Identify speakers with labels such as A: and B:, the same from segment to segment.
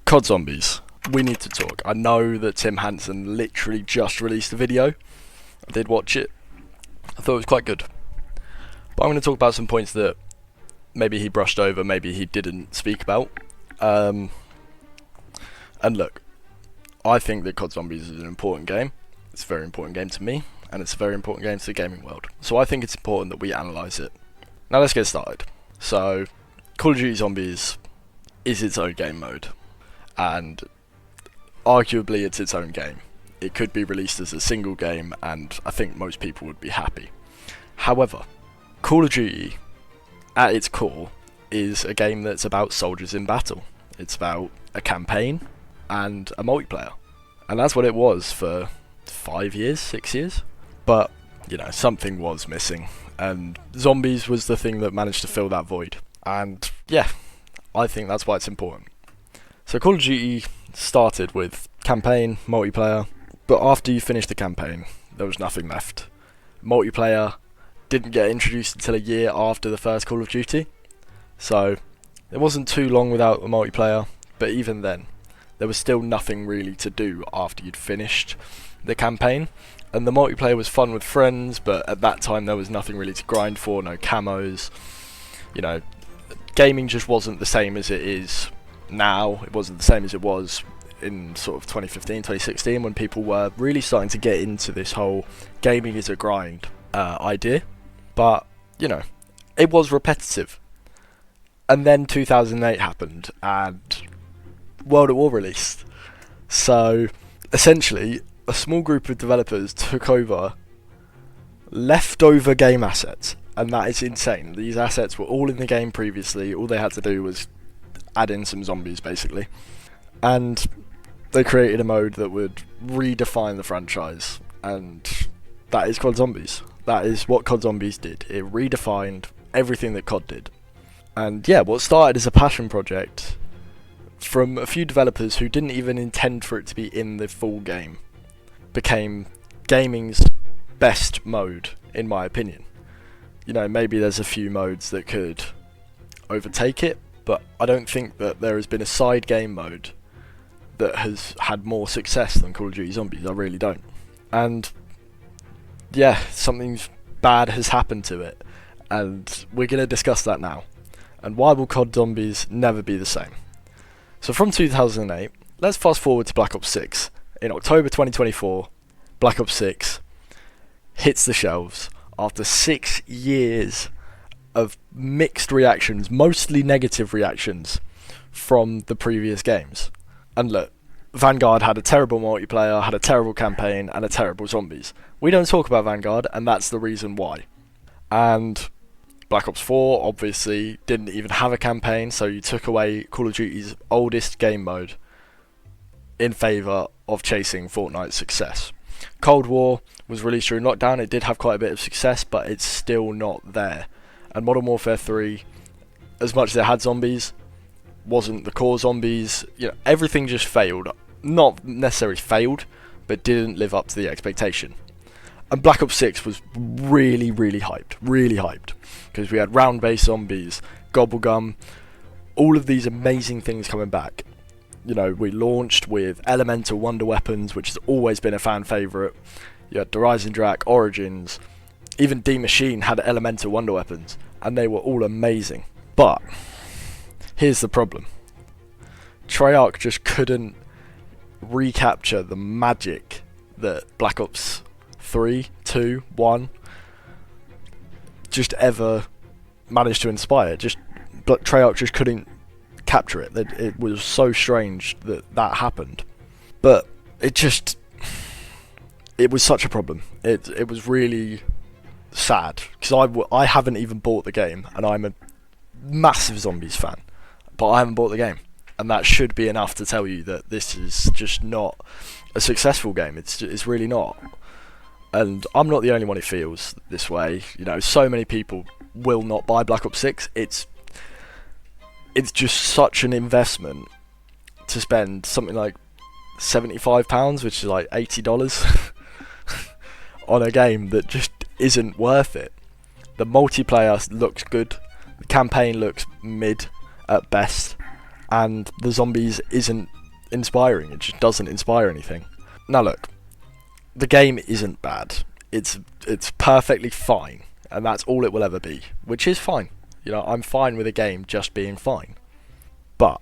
A: COD Zombies. We need to talk. I know that Tim Hansen literally just released a video. I did watch it. I thought it was quite good. But I'm going to talk about some points that maybe he brushed over, maybe he didn't speak about. And look, I think that COD Zombies is an important game. It's a very important game to me, and it's a very important game to the gaming world. So I think it's important that we analyse it. Now let's get started. So, Call of Duty Zombies is its own game mode, and arguably it's its own game. It could be released as a single game, and I think most people would be happy. However, Call of Duty, at its core, is a game that's about soldiers in battle. It's about a campaign and a multiplayer. And that's what it was for 5 years, 6 years. But, you know, something was missing. And Zombies was the thing that managed to fill that void. And, yeah, I think that's why it's important. So Call of Duty started with campaign, multiplayer, but after you finished the campaign, there was nothing left. Multiplayer didn't get introduced until a year after the first Call of Duty, so it wasn't too long without a multiplayer, but even then, there was still nothing really to do after you'd finished the campaign, and the multiplayer was fun with friends, but at that time there was nothing really to grind for, no camos, you know, gaming just wasn't the same as it is now. It wasn't the same as it was in sort of 2015, 2016, when people were really starting to get into this whole gaming is a grind idea. But, you know, it was repetitive. And then 2008 happened, and World at War released. So, essentially, a small group of developers took over leftover game assets, and that is insane. These assets were all in the game previously. All they had to do was add in some zombies, basically. And they created a mode that would redefine the franchise, and that is COD Zombies. That is what COD Zombies did. It redefined everything that COD did. And yeah, what started as a passion project from a few developers who didn't even intend for it to be in the full game became gaming's best mode, in my opinion. You know, maybe there's a few modes that could overtake it, but I don't think that there has been a side game mode that has had more success than Call of Duty Zombies. I really don't. And yeah, something bad has happened to it, and we're going to discuss that now. And why will COD Zombies never be the same? So from 2008, let's fast forward to Black Ops 6. In October 2024, Black Ops 6 hits the shelves after 6 years of mixed reactions, mostly negative reactions, from the previous games. And look, Vanguard had a terrible multiplayer, had a terrible campaign, and a terrible zombies. We don't talk about Vanguard, and that's the reason why. And Black Ops 4 obviously didn't even have a campaign, so you took away Call of Duty's oldest game mode in favour of chasing Fortnite's success. Cold War was released during lockdown. It did have quite a bit of success, but it's still not there. And Modern Warfare 3, as much as it had zombies, wasn't the core zombies. You know, everything just failed. Not necessarily failed, but didn't live up to the expectation. And Black Ops 6 was really hyped, because we had round-based zombies, Gobblegum, all of these amazing things coming back. You know, we launched with Elemental Wonder Weapons, which has always been a fan favourite. You had Horizon Drac, Origins, even D Machine had Elemental Wonder Weapons, and they were all amazing. But here's the problem. Treyarch just couldn't recapture the magic that Black Ops 3, 2, 1 just ever managed to inspire. Treyarch just couldn't capture it. It was so strange that happened. But it was such a problem. It was really sad, because I haven't even bought the game, and I'm a massive Zombies fan, but I haven't bought the game, and that should be enough to tell you that this is just not a successful game. It's really not. And I'm not the only one who feels this way. You know, so many people will not buy Black Ops 6. It's just such an investment to spend something like £75, which is like $80, on a game that just isn't worth it. The multiplayer looks good. The campaign looks mid at best. and the zombies isn't inspiring. It just doesn't inspire anything. Now look, the game isn't bad. It's perfectly fine, and that's all it will ever be, which is fine. You know, I'm fine with a game just being fine. But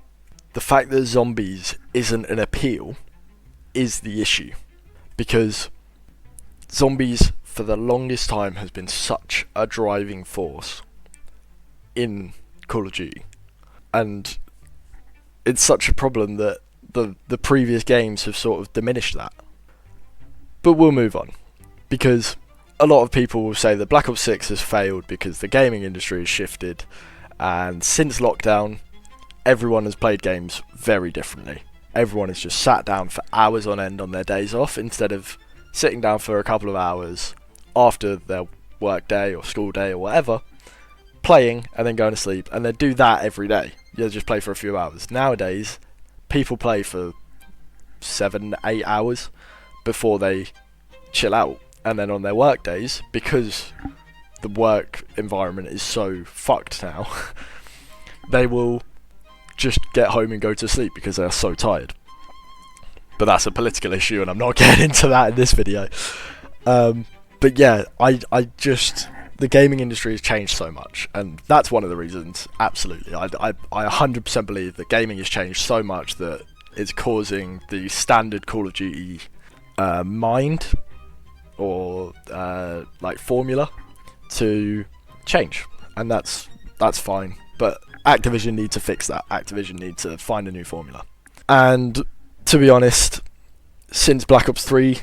A: the fact that zombies isn't an appeal is the issue, because zombies for the longest time has been such a driving force in Call of Duty, and it's such a problem that the previous games have sort of diminished that. But we'll move on, because a lot of people will say that Black Ops 6 has failed because the gaming industry has shifted, and since lockdown everyone has played games very differently. Everyone has just sat down for hours on end on their days off, instead of sitting down for a couple of hours after their work day or school day or whatever, playing and then going to sleep, and they do that every day. You just play for a few hours. Nowadays, people play for 7-8 hours before they chill out, and then on their work days, because the work environment is so fucked now, they will just get home and go to sleep because they're so tired. But that's a political issue, and I'm not getting into that in this video. But yeah, I just, the gaming industry has changed so much, and that's one of the reasons. Absolutely, I 100% believe that gaming has changed so much that it's causing the standard Call of Duty mind or like formula to change, and that's fine. But Activision need to fix that. Activision need to find a new formula. And to be honest, since Black Ops 3,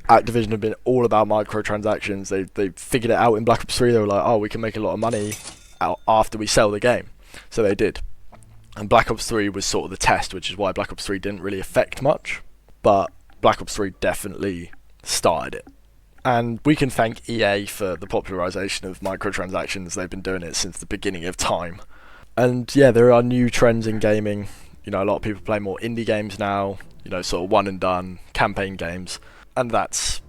A: Activision have been all about microtransactions. They figured it out in Black Ops 3. They were like, oh, we can make a lot of money out after we sell the game. So they did. And Black Ops 3 was sort of the test, which is why Black Ops 3 didn't really affect much. But Black Ops 3 definitely started it. And we can thank EA for the popularization of microtransactions. They've been doing it since the beginning of time. And yeah, there are new trends in gaming. You know, a lot of people play more indie games now, you know, sort of one and done campaign games. And it's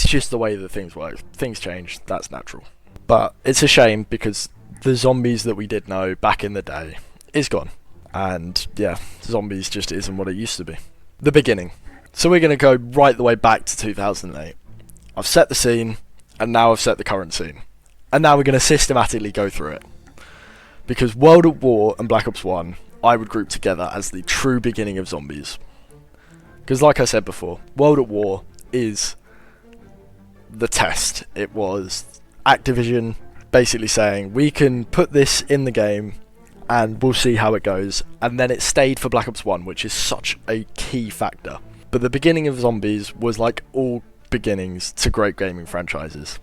A: just the way that things work. Things change, that's natural. But it's a shame, because the zombies that we did know back in the day is gone. And yeah, zombies just isn't what it used to be. The beginning. So we're going to go right the way back to 2008. I've set the scene, and now I've set the current scene. And now we're going to systematically go through it. Because World at War and Black Ops 1, I would group together as the true beginning of zombies. Because like I said before, World at War is the test. It was Activision basically saying, we can put this in the game and we'll see how it goes. And then it stayed for Black Ops 1, which is such a key factor. But the beginning of zombies was like all beginnings to great gaming franchises.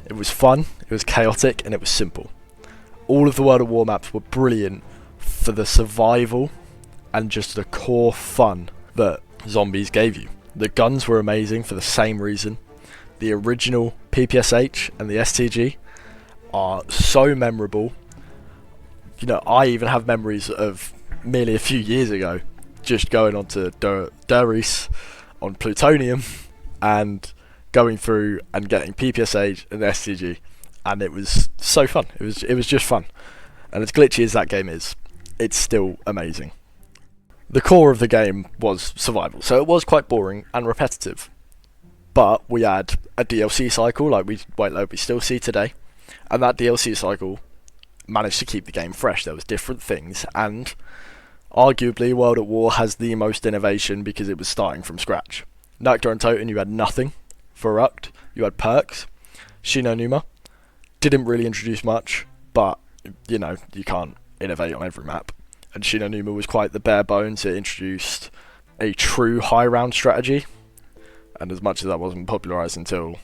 A: It was fun, it was chaotic, and it was simple. All of the World at War maps were brilliant for the survival and just the core fun that zombies gave you. The guns were amazing for the same reason. The original PPSH and the STG are so memorable. You know, I even have memories of merely a few years ago just going onto Duris on Plutonium and going through and getting PPSH and STG, and it was so fun. It was just fun. And as glitchy as that game is, it's still amazing. The core of the game was survival, so it was quite boring and repetitive. But we had a DLC cycle like we still see today, and that DLC cycle managed to keep the game fresh. There was different things, and arguably World at War has the most innovation because it was starting from scratch. Nakta and Toten, you had nothing. For Rukt, you had perks. Shino Numa didn't really introduce much, but you know, you can't innovate on every map. And Shino Numa was quite the bare bones. It introduced a true high round strategy, and as much as that wasn't popularised until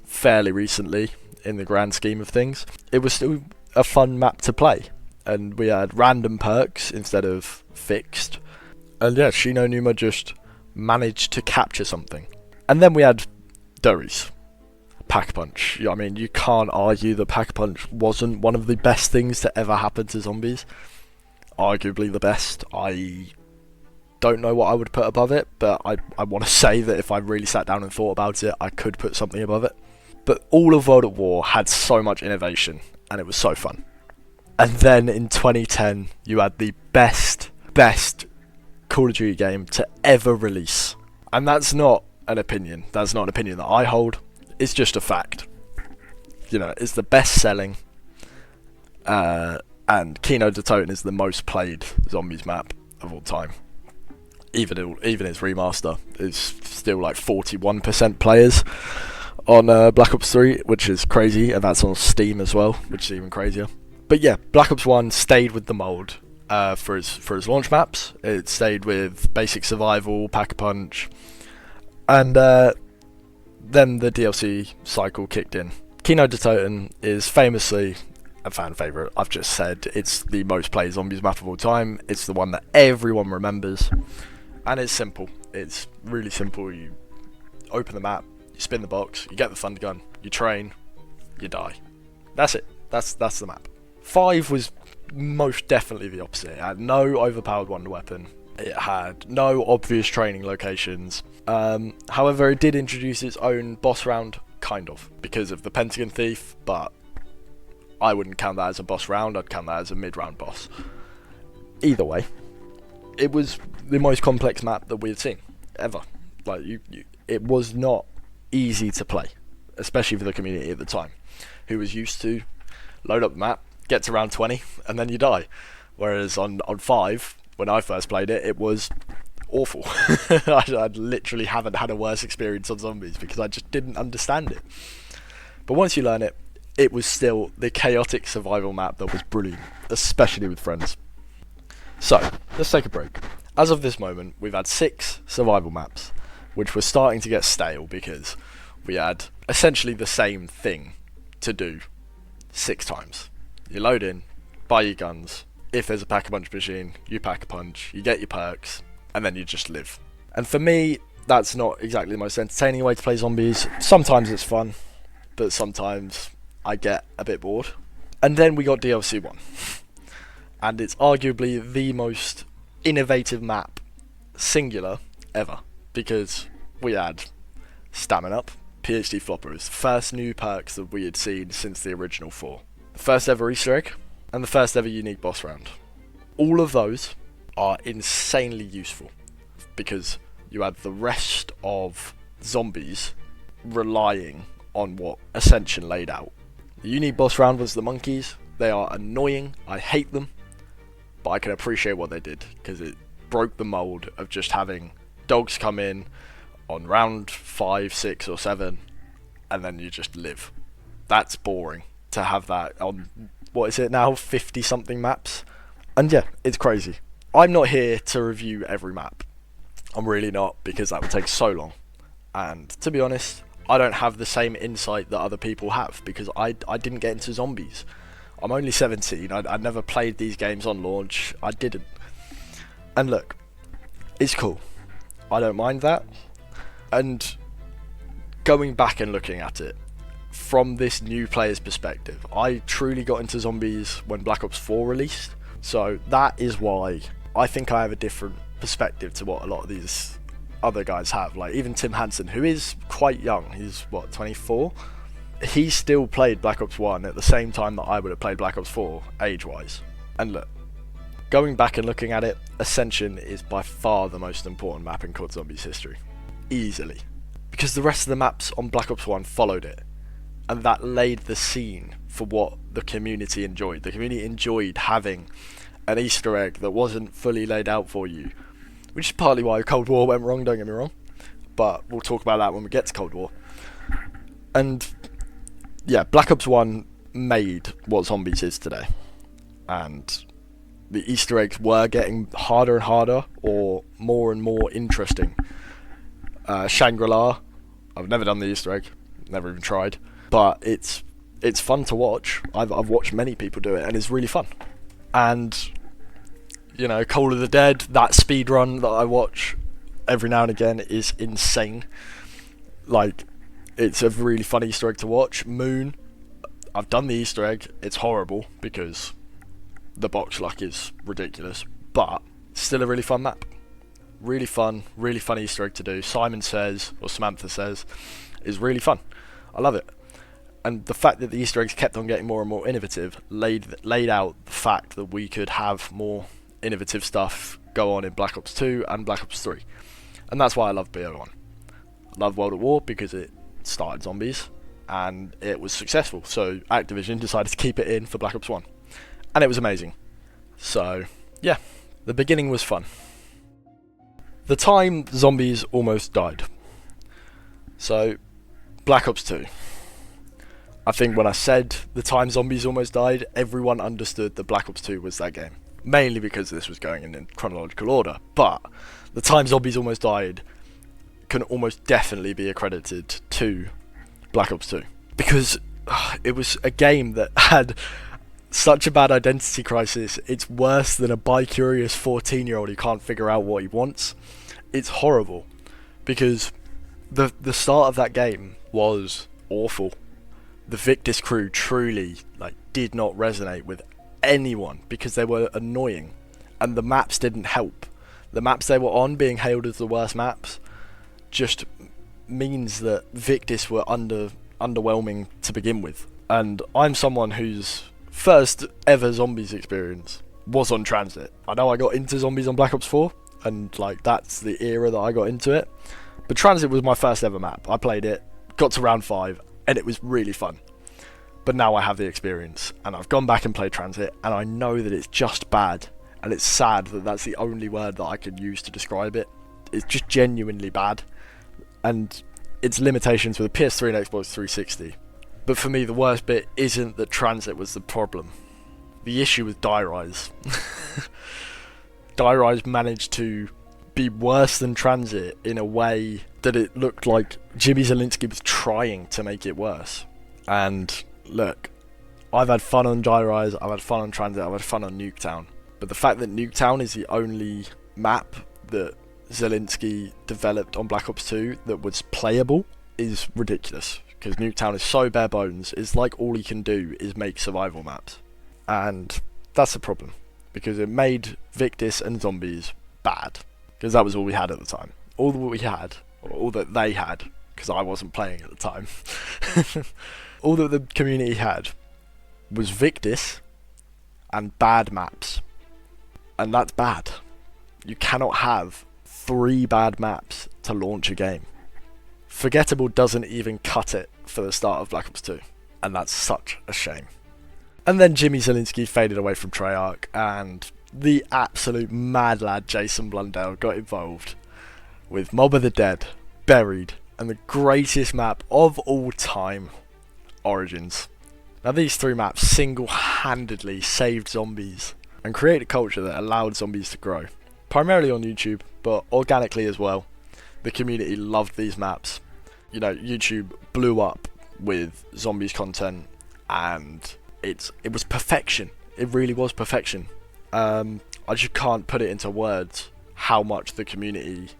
A: fairly recently in the grand scheme of things, it was still a fun map to play. And we had random perks instead of fixed. And yeah, Shino Numa just managed to capture something. And then we had Duris. Pack-a-Punch. I mean, you can't argue that Pack-a-Punch wasn't one of the best things to ever happen to zombies. Arguably the best. I don't know what I would put above it, but I want to say that if I really sat down and thought about it, I could put something above it. But all of World at War had so much innovation, and it was so fun. And then in 2010, you had the best best Call of Duty game to ever release. And that's not an opinion. That's not an opinion that I hold. It's just a fact. You know, it's the best selling. And Kino Toten is the most played zombies map of all time. Even its remaster is still like 41% players on Black Ops 3, which is crazy, and that's on Steam as well, which is even crazier. But yeah, Black Ops 1 stayed with the mold for its launch maps. It stayed with basic survival, pack-a-punch, and then the DLC cycle kicked in. Kino Toten is famously a fan favourite. I've just said it's the most played zombies map of all time. It's the one that everyone remembers, and it's simple. It's really simple. You open the map, you spin the box, you get the thunder gun, you train, you die. That's it. That's the map. 5 was most definitely the opposite. It had no overpowered wonder weapon. It had no obvious training locations. However, it did introduce its own boss round, kind of, because of the Pentagon Thief, but I wouldn't count that as a boss round. I'd count that as a mid-round boss. Either way, it was the most complex map that we had seen ever. Like it was not easy to play, especially for the community at the time, who was used to load up the map, get to round 20, and then you die. Whereas on 5, when I first played it, it was awful. I literally haven't had a worse experience on zombies because I just didn't understand it. But once you learn it, it was still the chaotic survival map that was brilliant, especially with friends. So, let's take a break. As of this moment, we've had 6 survival maps, which were starting to get stale because we had essentially the same thing to do 6 times. You load in, buy your guns, if there's a pack-a-punch machine, you pack-a-punch, you get your perks, and then you just live. And for me, that's not exactly the most entertaining way to play zombies. Sometimes it's fun, but sometimes I get a bit bored. And then we got DLC 1. And it's arguably the most innovative map, singular, ever. Because we had Stamina Up, PhD Floppers, first new perks that we had seen since the original 4. The first ever Easter egg, and the first ever unique boss round. All of those are insanely useful, because you had the rest of zombies relying on what Ascension laid out. The unique boss round was the monkeys. They are annoying, I hate them, but I can appreciate what they did, because it broke the mold of just having dogs come in on round 5, 6 or 7, and then you just live. That's boring to have that on, what is it now, 50 something maps? And yeah, it's crazy. I'm not here to review every map. I'm really not, because that would take so long. And to be honest, I don't have the same insight that other people have, because I didn't get into zombies. I'm only 17, I'd never played these games on launch, I didn't. And look, it's cool. I don't mind that. And going back and looking at it, from this new player's perspective, I truly got into zombies when Black Ops 4 released. So that is why I think I have a different perspective to what a lot of these other guys have. Like even Tim Hansen, who is quite young, he's what, 24? He still played Black Ops 1 at the same time that I would have played Black Ops 4, age-wise. And look, going back and looking at it, Ascension is by far the most important map in COD Zombies history. Easily. Because the rest of the maps on Black Ops 1 followed it. And that laid the scene for what the community enjoyed. The community enjoyed having an Easter egg that wasn't fully laid out for you. Which is partly why Cold War went wrong, don't get me wrong. But we'll talk about that when we get to Cold War. And yeah, Black Ops 1 made what Zombies is today. And the Easter eggs were getting harder and harder, or more and more interesting. Shangri-La, I've never done the Easter egg, never even tried. But it's fun to watch. I've watched many people do it, and it's really fun. And you know, Call of the Dead, that speed run that I watch every now and again is insane. Like, it's a really fun Easter egg to watch. Moon, I've done the Easter egg. It's horrible because the box luck is ridiculous, but still a really fun map. Really fun Easter egg to do. Simon Says, or Samantha Says, is really fun. I love it. And the fact that the Easter eggs kept on getting more and more innovative laid out the fact that we could have more innovative stuff go on in Black Ops 2 and Black Ops 3. And that's why I love BO1. I love World at War because it started zombies and it was successful. So Activision decided to keep it in for Black Ops 1. And it was amazing. So, yeah, the beginning was fun. The time zombies almost died. So, Black Ops 2. I think when I said the time zombies almost died, everyone understood that Black Ops 2 was that game. Mainly because this was going in chronological order. But the time zombies almost died can almost definitely be accredited to Black Ops 2. Because it was a game that had such a bad identity crisis. It's worse than a bi-curious 14-year-old who can't figure out what he wants. It's horrible. Because the start of that game was awful. The Victis crew truly did not resonate with anyone because they were annoying. And the maps didn't help. The maps they were on, being hailed as the worst maps, just means that Victis were underwhelming to begin with. And I'm someone whose first ever zombies experience was on Transit. I know I got into zombies on Black Ops 4, and that's the era that I got into it. But Transit was my first ever map. I played it, got to round 5, and it was really fun. But now I have the experience, and I've gone back and played Transit, and I know that it's just bad. And it's sad that that's the only word that I could use to describe it. It's just genuinely bad. And its limitations with the PS3 and Xbox 360. But for me, the worst bit isn't that Transit was the problem. The issue was Die Rise. Die Rise managed to be worse than Transit in a way that it looked like Jimmy Zielinski was trying to make it worse. And look, I've had fun on Die Rise, I've had fun on Transit, I've had fun on Nuketown. But the fact that Nuketown is the only map that Zielinski developed on Black Ops 2 that was playable is ridiculous. Because Nuketown is so bare bones, it's like all he can do is make survival maps. And that's a problem. Because it made Victis and zombies bad. Because that was all we had at the time. All that we had, or all that they had, because I wasn't playing at the time. All that the community had was Victis and bad maps. And that's bad. You cannot have 3 bad maps to launch a game. Forgettable doesn't even cut it for the start of Black Ops 2. And that's such a shame. And then Jimmy Zielinski faded away from Treyarch, and the absolute mad lad Jason Blundell got involved with Mob of the Dead, Buried, and the greatest map of all time, Origins. Now these 3 maps single-handedly saved zombies and created a culture that allowed zombies to grow. Primarily on YouTube, but organically as well. The community loved these maps. You know, YouTube blew up with zombies content, and it was perfection. It really was perfection. I just can't put it into words how much the community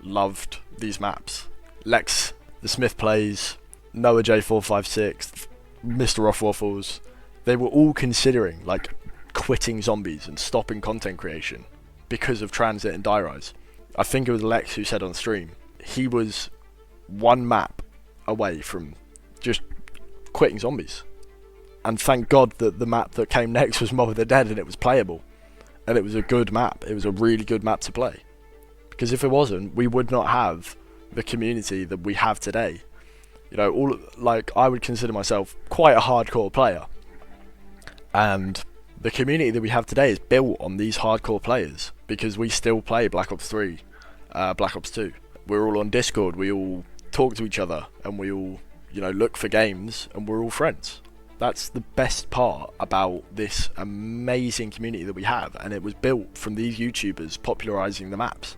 A: loved these maps. Lex, the Smith Plays, Noah J456, Mr. Off Waffles, they were all considering quitting zombies and stopping content creation because of Transit and Die Rise. I think it was Lex who said on stream he was 1 map away from just quitting zombies. And thank God that the map that came next was Mob of the Dead and it was playable. And it was a good map. It was a really good map to play. Because if it wasn't, we would not have the community that we have today. You know, I would consider myself quite a hardcore player. And the community that we have today is built on these hardcore players. Because we still play Black Ops 3, Black Ops 2. We're all on Discord, we all talk to each other, and we all, look for games, and we're all friends. That's the best part about this amazing community that we have, and it was built from these YouTubers popularising the maps.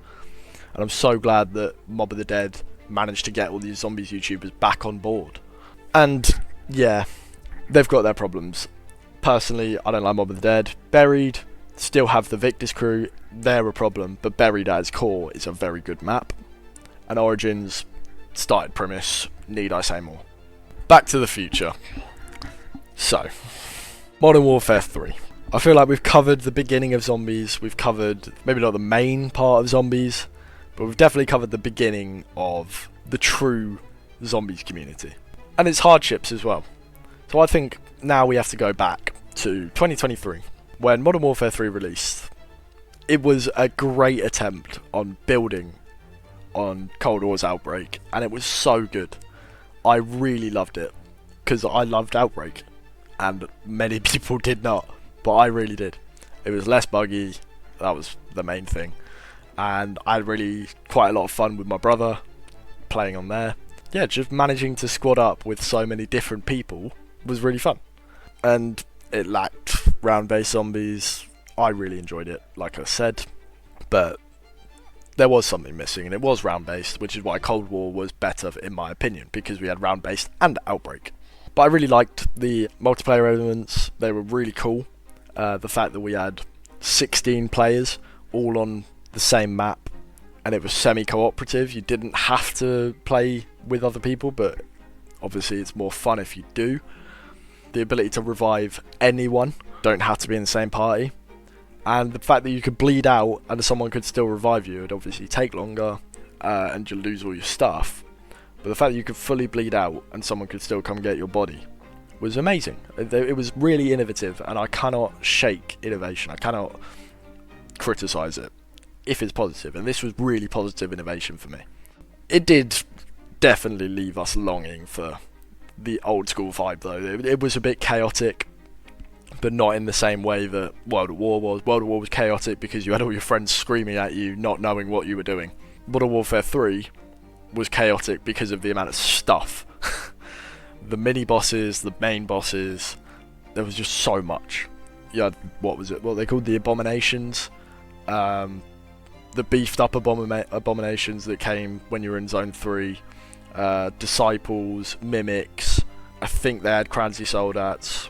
A: And I'm so glad that Mob of the Dead managed to get all these zombies YouTubers back on board. And yeah, they've got their problems. Personally, I don't like Mob of the Dead. Buried still have the Victis crew, they're a problem, but Buried at its core is a very good map. And Origins, started premise, need I say more. Back to the future. So, Modern Warfare 3. I feel like we've covered the beginning of zombies, we've covered maybe not the main part of zombies, but we've definitely covered the beginning of the true zombies community. And its hardships as well. So I think now we have to go back to 2023, when Modern Warfare 3 released. It was a great attempt on building on Cold War's Outbreak, and it was so good. I really loved it, because I loved Outbreak, and many people did not, but I really did. It was less buggy, that was the main thing, and I had really quite a lot of fun with my brother playing on there. Yeah, just managing to squad up with so many different people was really fun. And it lacked round-based zombies. I really enjoyed it, like I said, but there was something missing, and it was round-based, which is why Cold War was better in my opinion, because we had round-based and Outbreak. But I really liked the multiplayer elements. They were really cool. The fact that we had 16 players all on the same map, and it was semi-cooperative. You didn't have to play with other people, but obviously it's more fun if you do. The ability to revive anyone, don't have to be in the same party. And the fact that you could bleed out and someone could still revive you, it'd obviously take longer and you'll lose all your stuff. But the fact that you could fully bleed out and someone could still come get your body was amazing. It was really innovative, and I cannot shake innovation. I cannot criticise it if it's positive, and this was really positive innovation for me. It did definitely leave us longing for the old school vibe though. It was a bit chaotic, but not in the same way that World at War was. World at War was chaotic because you had all your friends screaming at you, not knowing what you were doing. Modern Warfare 3 was chaotic because of the amount of stuff. The mini bosses, the main bosses, there was just so much. You had, what they called the abominations, the beefed up abominations that came when you were in Zone 3, disciples, mimics, I think they had Cransy Soldats,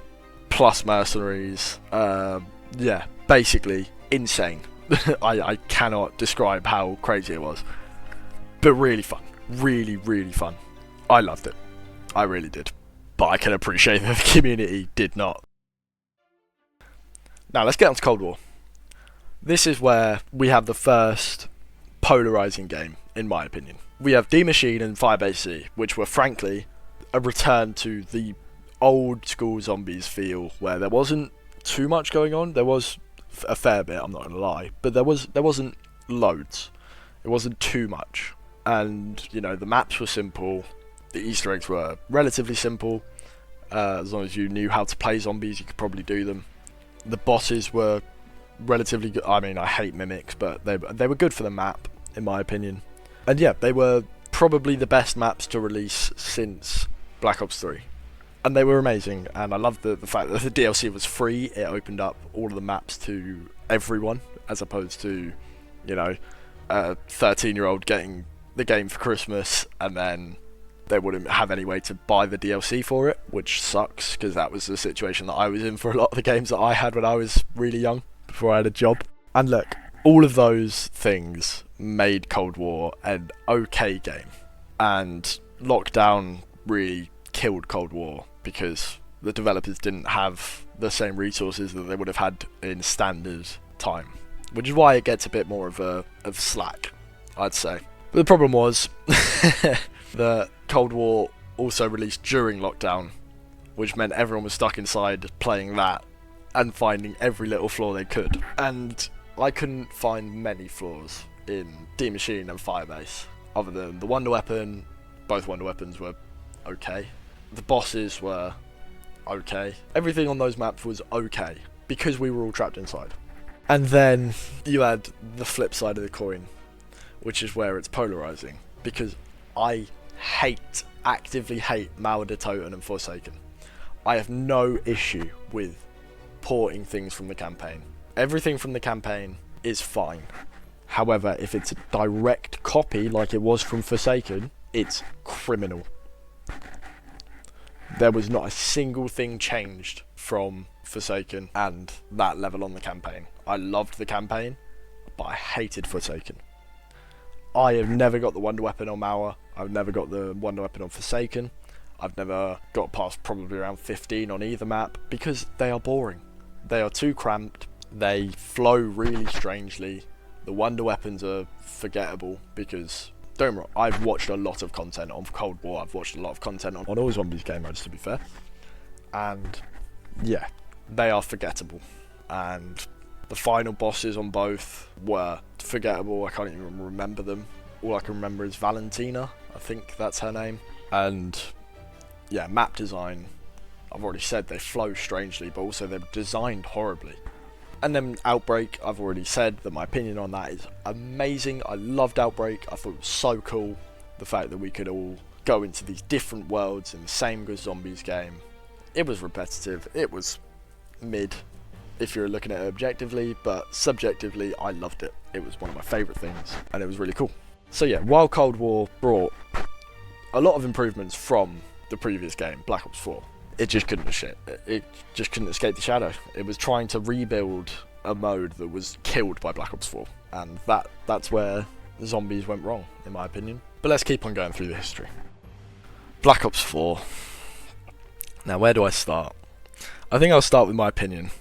A: plus mercenaries. Yeah, basically insane. I cannot describe how crazy it was, but really fun, really fun. I loved it, I really did, but I can appreciate that the community did not. Now let's get on to Cold War. This is where we have the first polarizing game, in my opinion. We have D Machine and Firebase C, which were frankly a return to the old school zombies feel, where there wasn't too much going on. There was a fair bit, I'm not gonna lie, but there wasn't loads. It wasn't too much, and you know, the maps were simple. The Easter eggs were relatively simple. As long as you knew how to play zombies, you could probably do them. The bosses were relatively good. I mean, I hate mimics, but they were good for the map, in my opinion. And yeah, they were probably the best maps to release since Black Ops 3. And they were amazing, and I loved the fact that the DLC was free. It opened up all of the maps to everyone, as opposed to, you know, a 13-year-old getting the game for Christmas and then they wouldn't have any way to buy the DLC for it, which sucks, because that was the situation that I was in for a lot of the games that I had when I was really young, before I had a job. And look, all of those things made Cold War an okay game, and Lockdown really killed Cold War because the developers didn't have the same resources that they would have had in standard time, which is why it gets a bit more of slack, I'd say. But the problem was that Cold War also released during lockdown, which meant everyone was stuck inside playing that and finding every little flaw they could. And I couldn't find many flaws in D Machine and Firebase, other than the Wonder Weapon. Both Wonder Weapons were okay. The bosses were okay. Everything on those maps was okay, because we were all trapped inside. And then you had the flip side of the coin, which is where it's polarizing, because I actively hate Mauer, Toten and Forsaken. I have no issue with porting things from the campaign. Everything from the campaign is fine. However, if it's a direct copy like it was from Forsaken, it's criminal. There was not a single thing changed from Forsaken and that level on the campaign. I loved the campaign, but I hated Forsaken. I have never got the Wonder Weapon on Mauer. I've never got the Wonder Weapon on Forsaken. I've never got past probably around 15 on either map, because they are boring. They are too cramped. They flow really strangely. The Wonder Weapons are forgettable because, don't get me wrong, I've watched a lot of content on Cold War. I've watched a lot of content on all Zombies game modes, to be fair. And yeah, they are forgettable. And The final bosses on both were forgettable. I can't even remember them. All I can remember is Valentina. I think that's her name. And yeah, map design, I've already said they flow strangely, but also they're designed horribly. And then Outbreak, I've already said that my opinion on that is amazing. I loved Outbreak. I thought it was so cool. The fact that we could all go into these different worlds in the same COD Zombies game. It was repetitive. It was mid, if you're looking at it objectively, but subjectively, I loved it. It was one of my favourite things, and it was really cool. So yeah, while Cold War brought a lot of improvements from the previous game, Black Ops 4, it just couldn't it just couldn't escape the shadow. It was trying to rebuild a mode that was killed by Black Ops 4, and that's where the Zombies went wrong, in my opinion. But let's keep on going through the history. Black Ops 4. Now, where do I start? I think I'll start with my opinion,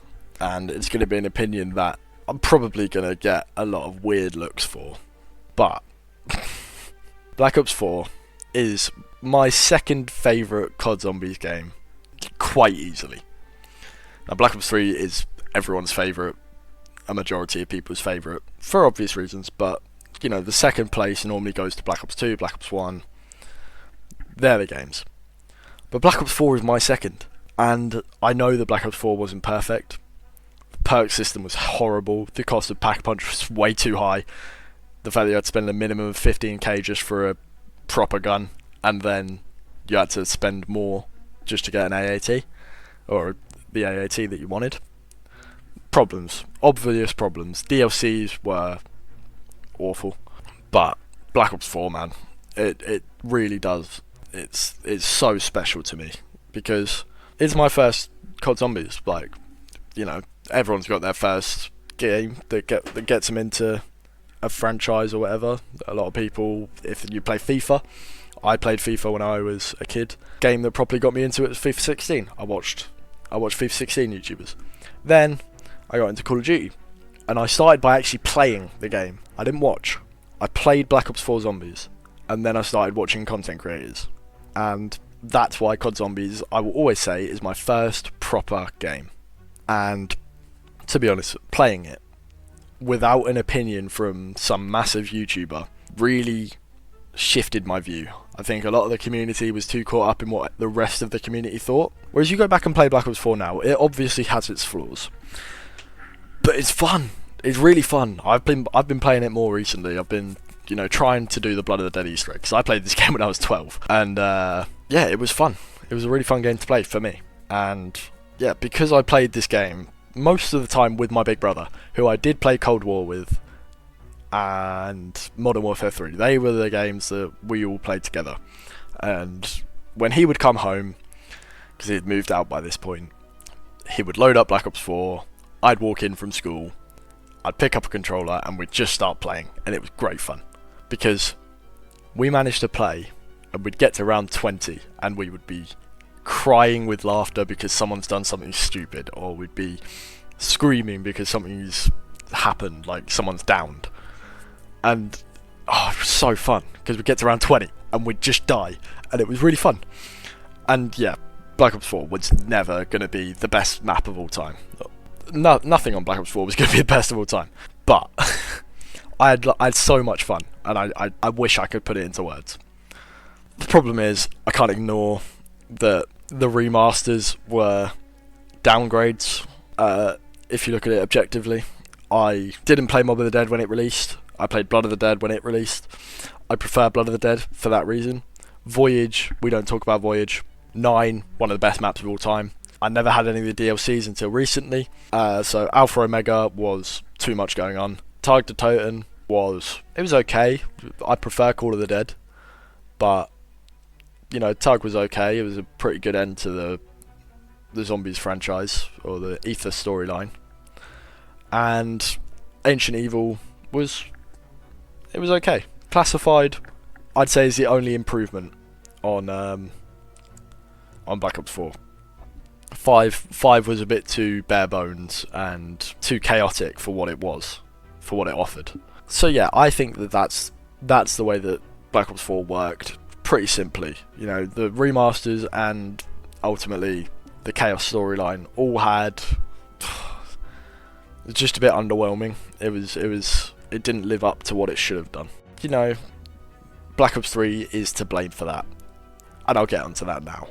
A: and it's going to be an opinion that I'm probably going to get a lot of weird looks for, but Black Ops 4 is my second favourite COD Zombies game, quite easily. Now, Black Ops 3 is everyone's favourite, a majority of people's favourite, for obvious reasons, but, you know, the second place normally goes to Black Ops 2, Black Ops 1, they're the games. But Black Ops 4 is my second, and I know that Black Ops 4 wasn't perfect. The perk system was horrible, the cost of Pack-a-Punch was way too high, the fact that you had to spend a minimum of 15k just for a proper gun, and then you had to spend more just to get an AAT, or the AAT that you wanted. Problems, obvious problems. DLCs were awful, but Black Ops 4, man, it really does. It's so special to me because it's my first COD Zombies. Like, you know, everyone's got their first game that gets them into a franchise or whatever. A lot of people, if you play FIFA, I played FIFA when I was a kid. Game that properly got me into it was FIFA 16. I watched FIFA 16 YouTubers. Then I got into Call of Duty, and I started by actually playing the game. I didn't watch. I played Black Ops 4 Zombies, and then I started watching content creators. And that's why COD Zombies, I will always say, is my first proper game. And to be honest, playing it without an opinion from some massive YouTuber really shifted my view. I think a lot of the community was too caught up in what the rest of the community thought. Whereas you go back and play Black Ops 4 now, it obviously has its flaws, but it's fun. It's really fun. I've been playing it more recently. I've been, you know, trying to do the Blood of the Dead Easter egg, because I played this game when I was 12, and yeah, it was fun. It was a really fun game to play for me, and yeah, because I played this game most of the time with my big brother, who I did play Cold War with, and Modern Warfare 3. They were the games that we all played together, and when he would come home, because he had moved out by this point, he would load up Black Ops 4, I'd walk in from school, I'd pick up a controller, and we'd just start playing, and it was great fun, because we managed to play, and we'd get to round 20, and we would be crying with laughter because someone's done something stupid, or we'd be screaming because something's happened, like someone's downed. And oh, it was so fun, because we'd get to round 20, and we'd just die, and it was really fun. And yeah, Black Ops 4 was never going to be the best map of all time. No, nothing on Black Ops 4 was going to be the best of all time, but I had so much fun, and I wish I could put it into words. The problem is, I can't ignore that the remasters were downgrades. If you look at it objectively, I didn't play Mob of the Dead when it released. I played Blood of the Dead when it released. I prefer Blood of the Dead for that reason. Voyage, we don't talk about Voyage. 9, one of the best maps of all time. I never had any of the DLCs until recently, so Alpha Omega was too much going on. Targ to Toten was okay. I prefer Call of the Dead, but you know, Tug was okay. It was a pretty good end to the Zombies franchise, or the Ether storyline. And Ancient Evil was okay. Classified, I'd say, is the only improvement on Black Ops 4. 5 was a bit too bare bones and too chaotic for what it was, for what it offered. So yeah, I think that's the way that Black Ops 4 worked. Pretty simply, you know, the remasters and ultimately the Chaos storyline all had It's just a bit underwhelming. It didn't live up to what it should have done. You know, Black Ops 3 is to blame for that, and I'll get onto that now.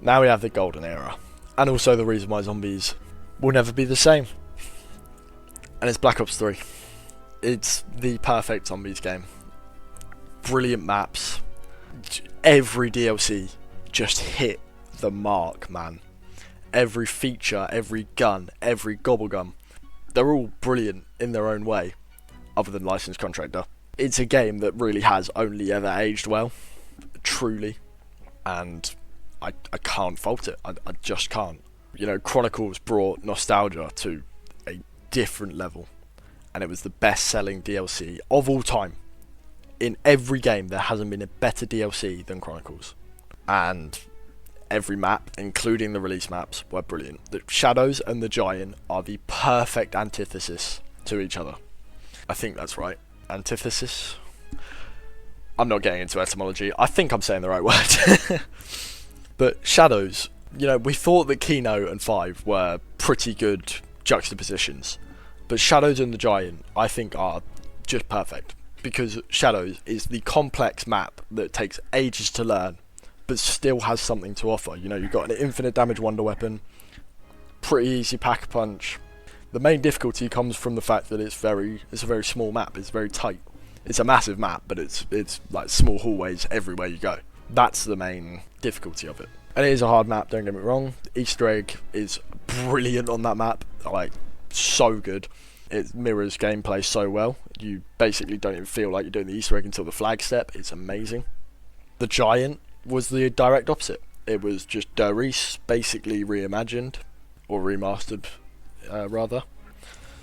A: Now we have the golden era, and also the reason why zombies will never be the same. And it's Black Ops 3. It's the perfect zombies game. Brilliant maps. Every DLC just hit the mark, man. Every feature, every gun, every gobblegum, they're all brilliant in their own way, other than Licensed Contractor. It's a game that really has only ever aged well, truly, and I can't fault it. I just can't. You know, Chronicles brought nostalgia to a different level, and it was the best-selling DLC of all time. In every game, there hasn't been a better DLC than Chronicles, and every map, including the release maps, were brilliant. The Shadows and the Giant are the perfect antithesis to each other. I think that's right. Antithesis? I'm not getting into etymology. I think I'm saying the right word. But Shadows, you know, we thought that Kino and 5 were pretty good juxtapositions. But Shadows and the Giant, I think, are just perfect. Because Shadows is the complex map that takes ages to learn, but still has something to offer. You know, you've got an infinite damage wonder weapon, pretty easy pack-a-punch. The main difficulty comes from the fact that it's a very small map. It's very tight. It's a massive map, but it's like small hallways everywhere you go. That's the main difficulty of it. And it is a hard map, don't get me wrong. The Easter egg is brilliant on that map, like so good. It mirrors gameplay so well. You basically don't even feel like you're doing the Easter egg until the flag step. It's amazing. The Giant was the direct opposite. It was just Der Riese basically reimagined, or remastered, rather.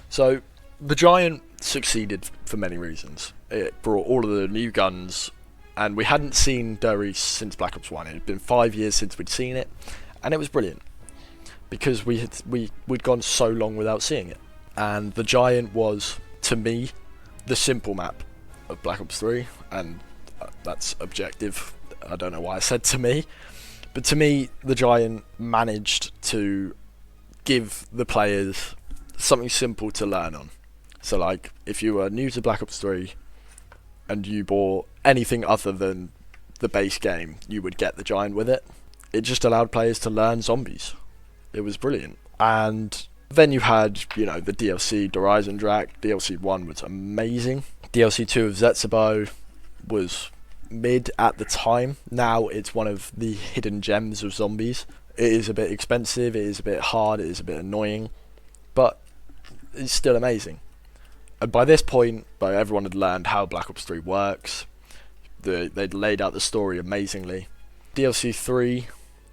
A: So the Giant succeeded for many reasons. It brought all of the new guns, and we hadn't seen Der Riese since Black Ops 1. It had been 5 years since we'd seen it, and it was brilliant because we'd gone so long without seeing it. And the Giant was, to me, the simple map of Black Ops 3, and that's objective. I don't know why I said to me, but to me, the Giant managed to give the players something simple to learn on. So like, if you were new to Black Ops 3 and you bought anything other than the base game, you would get the Giant with it. It just allowed players to learn zombies. It was brilliant. And then you had, you know, the DLC Horizon Drac. DLC 1 was amazing. DLC 2 of Zetsubo was mid at the time. Now it's one of the hidden gems of zombies. It is a bit expensive, it is a bit hard, it is a bit annoying, but it's still amazing. And by this point, everyone had learned how Black Ops 3 works. They'd laid out the story amazingly. DLC 3,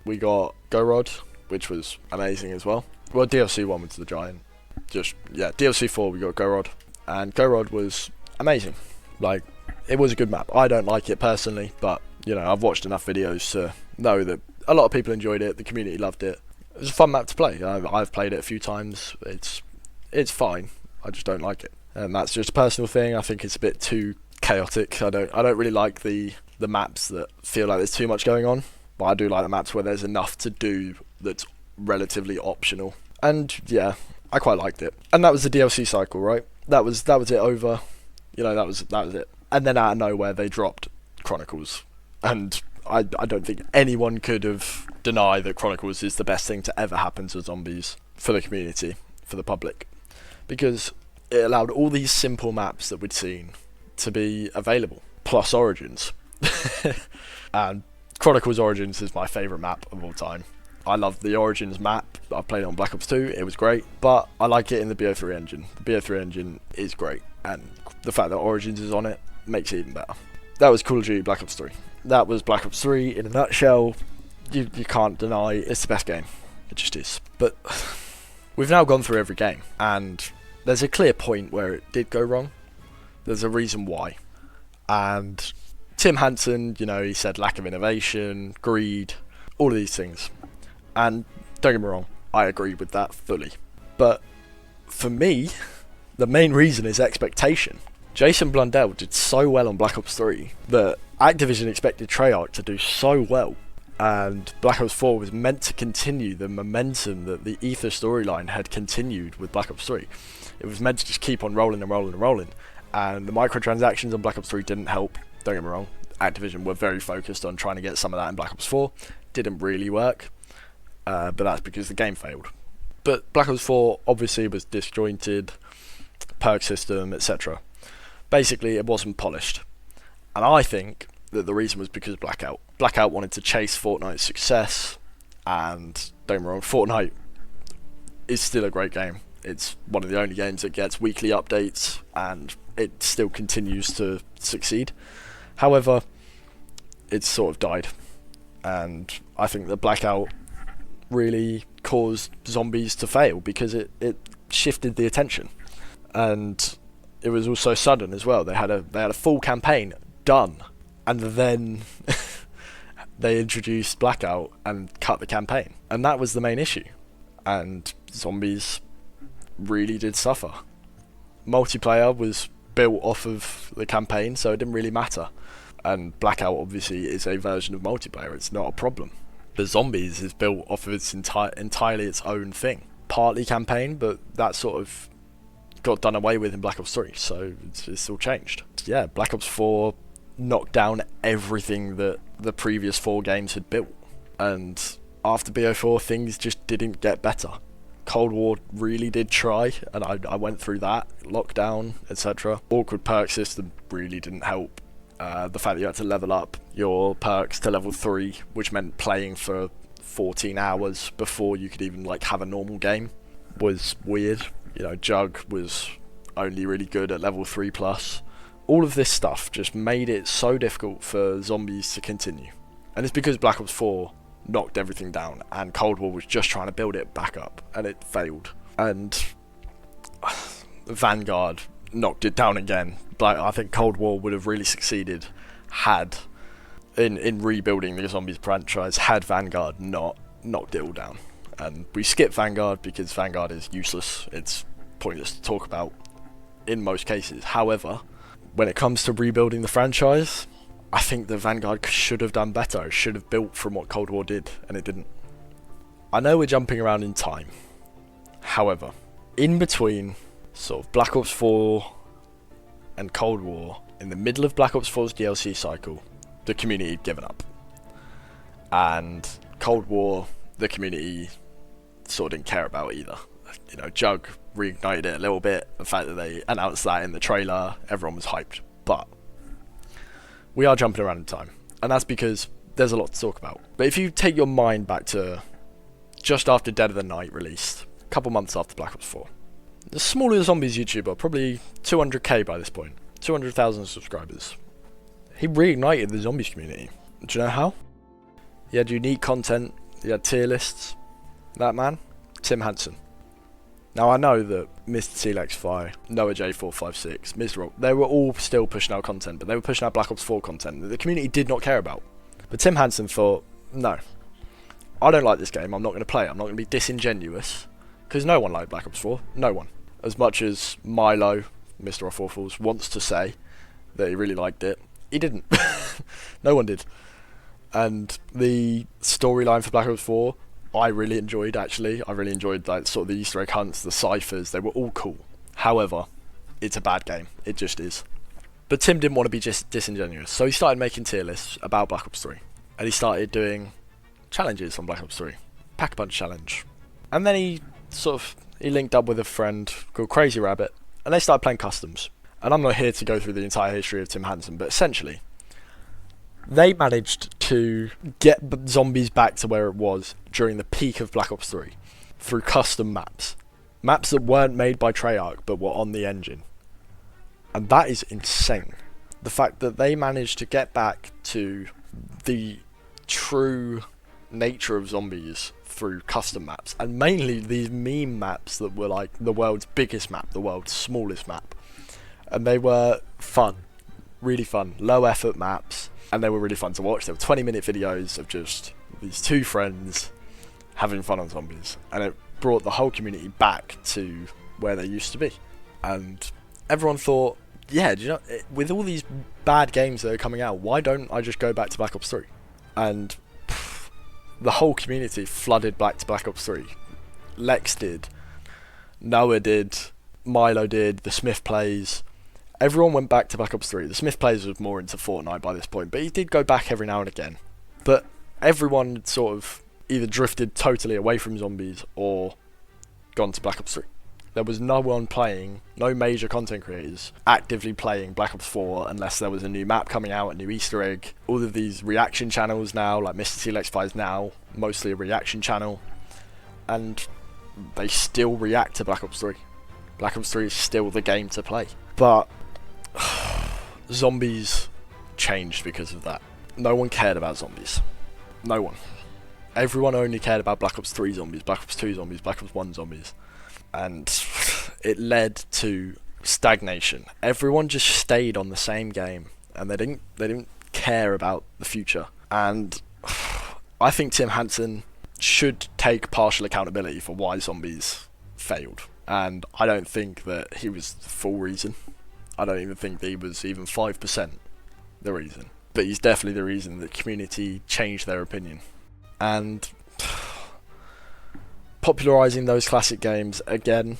A: we got Gorod, which was amazing as well. Well, DLC 1 was the Giant. DLC 4 we got Gorod, and Gorod was amazing. Like, it was a good map. I don't like it personally, but, you know, I've watched enough videos to know that a lot of people enjoyed it, the community loved it. It was a fun map to play. I've played it a few times. It's fine. I just don't like it. And that's just a personal thing. I think it's a bit too chaotic. I don't really like the maps that feel like there's too much going on, but I do like the maps where there's enough to do that's relatively optional. And yeah, I quite liked it. And that was the DLC cycle, right? That was it over. You know, that was it. And then out of nowhere they dropped Chronicles. And I don't think anyone could have denied that Chronicles is the best thing to ever happen to zombies for the community, for the public. Because it allowed all these simple maps that we'd seen to be available, plus Origins. And Chronicles Origins is my favourite map of all time. I love the Origins map. I played it on Black Ops 2, it was great, but I like it in the BO3 engine. The BO3 engine is great, and the fact that Origins is on it makes it even better. That was Call of Duty Black Ops 3. That was Black Ops 3 in a nutshell. You can't deny it's the best game. It just is. But we've now gone through every game, and there's a clear point where it did go wrong. There's a reason why. And Tim Hansen, you know, he said lack of innovation, greed, all of these things. And don't get me wrong, I agree with that fully. But for me, the main reason is expectation. Jason Blundell did so well on Black Ops 3 that Activision expected Treyarch to do so well. And Black Ops 4 was meant to continue the momentum that the Ether storyline had continued with Black Ops 3. It was meant to just keep on rolling and rolling and rolling. And the microtransactions on Black Ops 3 didn't help, don't get me wrong. Activision were very focused on trying to get some of that in Black Ops 4. Didn't really work, but that's because the game failed. But Black Ops 4 obviously was disjointed, perk system, etc. Basically, it wasn't polished. And I think that the reason was because of Blackout. Blackout wanted to chase Fortnite's success, and don't get me wrong, Fortnite is still a great game. It's one of the only games that gets weekly updates, and it still continues to succeed. However, it's sort of died, and I think that Blackout really caused Zombies to fail because it shifted the attention, and it was also sudden as well. They had a full campaign done, and then they introduced Blackout and cut the campaign, and that was the main issue. And Zombies really did suffer. Multiplayer was built off of the campaign, so it didn't really matter. And Blackout obviously is a version of multiplayer, it's not a problem. But Zombies is built off of its entirely its own thing. Partly campaign, but that sort of got done away with in Black Ops 3, so it's all changed. Yeah, Black Ops 4 knocked down everything that the previous 4 games had built. And after BO4, things just didn't get better. Cold War really did try, and I went through that, lockdown, etc. Awkward perk system really didn't help. The fact that you had to level up your perks to level 3, which meant playing for 14 hours before you could even have a normal game, was weird. You know, Jug was only really good at level 3+. All of this stuff just made it so difficult for Zombies to continue. And it's because Black Ops 4 knocked everything down, and Cold War was just trying to build it back up, and it failed. And Vanguard knocked it down again. But I think Cold War would have really succeeded had, in rebuilding the Zombies franchise, had Vanguard not knocked it all down. And we skip Vanguard because Vanguard is useless. It's pointless to talk about in most cases. However, when it comes to rebuilding the franchise, I think that Vanguard should have done better. It should have built from what Cold War did, and it didn't. I know we're jumping around in time. However, in between sort of Black Ops 4 and Cold War, in the middle of Black Ops 4's DLC cycle, the community had given up. And Cold War, the community sort of didn't care about either. You know, Jug reignited it a little bit. The fact that they announced that in the trailer, everyone was hyped. But we are jumping around in time, and that's because there's a lot to talk about. But if you take your mind back to just after Dead of the Night released, a couple months after Black Ops 4, the smaller Zombies YouTuber, probably 200k by this point, 200,000 subscribers, he reignited the Zombies community. Do you know how? He had unique content, he had tier lists. That man, Tim Hansen. Now I know that Mr. Telex Noah J456, Mr. Rock, they were all still pushing out content, but they were pushing out Black Ops 4 content that the community did not care about. But Tim Hansen thought, no, I don't like this game, I'm not going to play it, I'm not going to be disingenuous, because no one liked Black Ops 4, no one. As much as Milo, Mr. Off wants to say that he really liked it, he didn't. No one did. And the storyline for Black Ops 4, I really enjoyed, actually. I really enjoyed sort of the Easter egg hunts, the ciphers, they were all cool. However, it's a bad game, it just is. But Tim didn't want to be just disingenuous, so he started making tier lists about Black Ops 3. And he started doing challenges on Black Ops 3. Pack-a-Punch challenge. And then he linked up with a friend called Crazy Rabbit, and they started playing customs. And I'm not here to go through the entire history of Tim Hansen, but essentially, they managed to get Zombies back to where it was during the peak of Black Ops 3 through custom maps. Maps that weren't made by Treyarch but were on the engine. And that is insane. The fact that they managed to get back to the true nature of Zombies through custom maps, and mainly these meme maps that were like the world's biggest map, the world's smallest map. And they were fun, really fun, low effort maps. And they were really fun to watch. They were 20-minute videos of just these two friends having fun on Zombies. And it brought the whole community back to where they used to be. And everyone thought, yeah, do you know, with all these bad games that are coming out, why don't I just go back to Black Ops 3? And The whole community flooded back to Black Ops 3. Lex did, Noah did, Milo did, the Smith plays. Everyone went back to Black Ops 3. The Smith plays was more into Fortnite by this point, but he did go back every now and again. But everyone sort of either drifted totally away from zombies or gone to Black Ops 3. There was no one playing, no major content creators actively playing Black Ops 4 unless there was a new map coming out, a new Easter egg. All of these reaction channels now, like Mr. T Lex 5 is now mostly a reaction channel, and they still react to Black Ops 3. Black Ops 3 is still the game to play. But zombies changed because of that. No one cared about zombies. No one. Everyone only cared about Black Ops 3 zombies, Black Ops 2 zombies, Black Ops 1 zombies. And it led to stagnation. Everyone just stayed on the same game, and they didn't care about the future. And I think Tim Hansen should take partial accountability for why zombies failed. And I don't think that he was the full reason. I don't even think that he was even 5% the reason. But he's definitely the reason that the community changed their opinion. And popularising those classic games again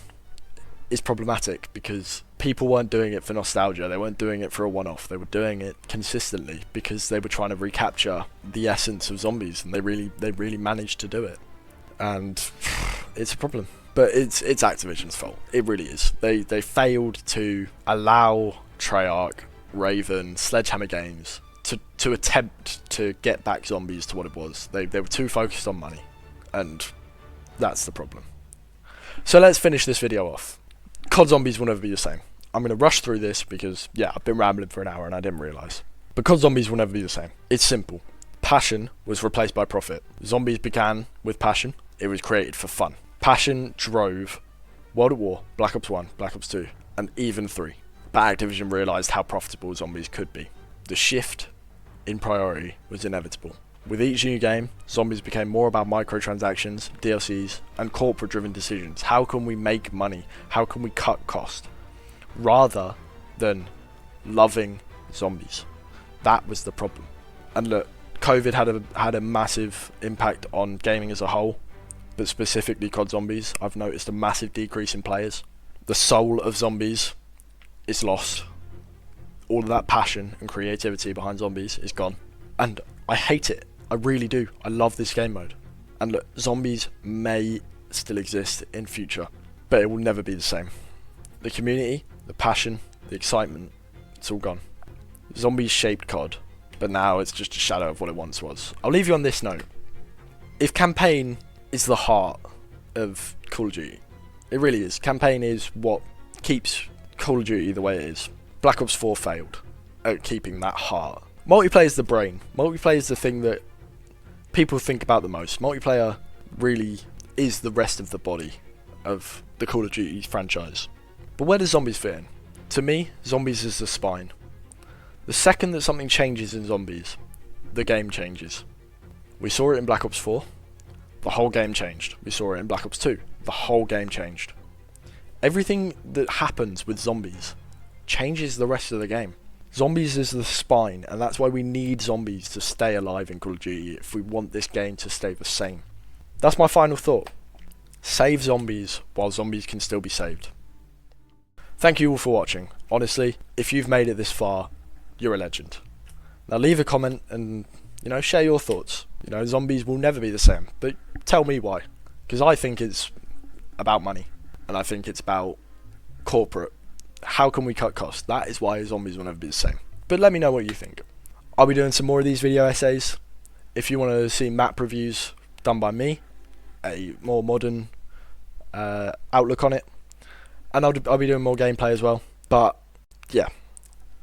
A: is problematic because people weren't doing it for nostalgia. They weren't doing it for a one-off. They were doing it consistently because they were trying to recapture the essence of zombies, and they really managed to do it. And it's a problem. But it's Activision's fault. It really is. They failed to allow Treyarch, Raven, Sledgehammer Games to attempt to get back zombies to what it was. They were too focused on money, and that's the problem. So let's finish this video off. COD Zombies will never be the same. I'm going to rush through this because, yeah, I've been rambling for an hour and I didn't realise. But COD Zombies will never be the same. It's simple. Passion was replaced by profit. Zombies began with passion. It was created for fun. Passion drove World at War, Black Ops 1, Black Ops 2, and even 3. But Activision realised how profitable zombies could be. The shift in priority was inevitable. With each new game, zombies became more about microtransactions, DLCs, and corporate-driven decisions. How can we make money? How can we cut cost? Rather than loving zombies. That was the problem. And look, COVID had a massive impact on gaming as a whole, but specifically COD Zombies. I've noticed a massive decrease in players. The soul of zombies is lost. All of that passion and creativity behind zombies is gone. And I hate it. I really do. I love this game mode. And look, zombies may still exist in future, but it will never be the same. The community, the passion, the excitement, it's all gone. Zombies shaped COD, but now it's just a shadow of what it once was. I'll leave you on this note. If campaign is the heart of Call of Duty, it really is. Campaign is what keeps Call of Duty the way it is. Black Ops 4 failed at keeping that heart. Multiplayer is the brain. Multiplayer is the thing that people think about the most. Multiplayer really is the rest of the body of the Call of Duty franchise. But where does zombies fit in? To me, zombies is the spine. The second that something changes in zombies, the game changes. We saw it in Black Ops 4. The whole game changed. We saw it in Black Ops 2. The whole game changed. Everything that happens with zombies changes the rest of the game. Zombies is the spine, and that's why we need zombies to stay alive in Call of Duty if we want this game to stay the same. That's my final thought. Save zombies while zombies can still be saved. Thank you all for watching. Honestly, if you've made it this far, you're a legend. Now leave a comment and, share your thoughts. Zombies will never be the same, but tell me why. Because I think it's about money, and I think it's about corporate. How can we cut costs? That is why zombies will never be the same. But let me know what you think. I'll be doing some more of these video essays. If you want to see map reviews done by me, a more modern outlook on it, and I'll be doing more gameplay as well. But yeah,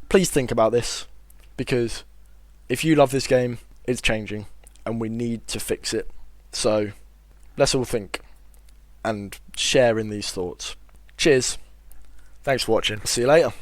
A: please think about this, because if you love this game, it's changing and we need to fix it. So let's all think and share in these thoughts. Cheers. Thanks for watching. See you later.